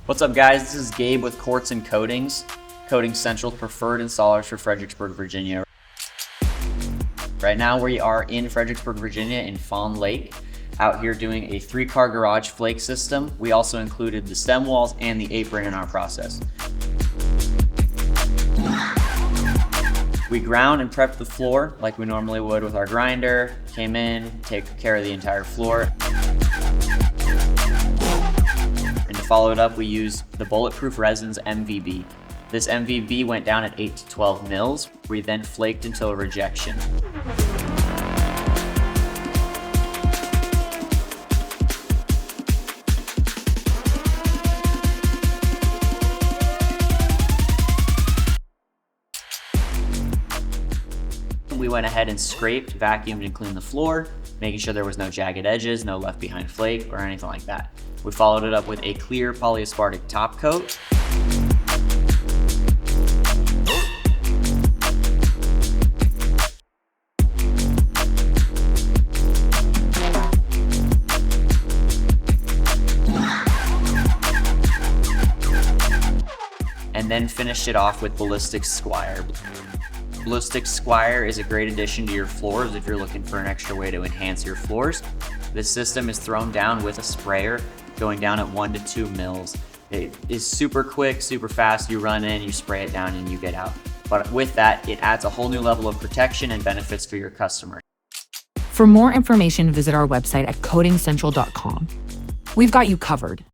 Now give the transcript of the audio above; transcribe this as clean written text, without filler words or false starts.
What's up guys, this is Gabe with Quartz and Coatings, Coating Central's preferred installers for Fredericksburg, Virginia. Right now we are in Fredericksburg, Virginia in Fawn Lake, out here doing a 3-car garage flake system. We also included the stem walls and the apron in our process. We ground and prepped the floor like we normally would with our grinder, came in, take care of the entire floor. And to follow it up, we used the Bulletproof Resins MVB. This MVB went down at 8 to 12 mils. We then flaked until rejection. We went ahead and scraped, vacuumed, and cleaned the floor, making sure there was no jagged edges, no left behind flake, or anything like that. We followed it up with a clear polyaspartic top coat. And then finished it off with BallistiX Squire. BallistiX Squire is a great addition to your floors if you're looking for an extra way to enhance your floors. This system is thrown down with a sprayer, going down at 1 to 2 mils. It is super quick, super fast. You run in, you spray it down, and you get out. But with that, it adds a whole new level of protection and benefits for your customers. For more information, visit our website at coatingcentral.com. We've got you covered.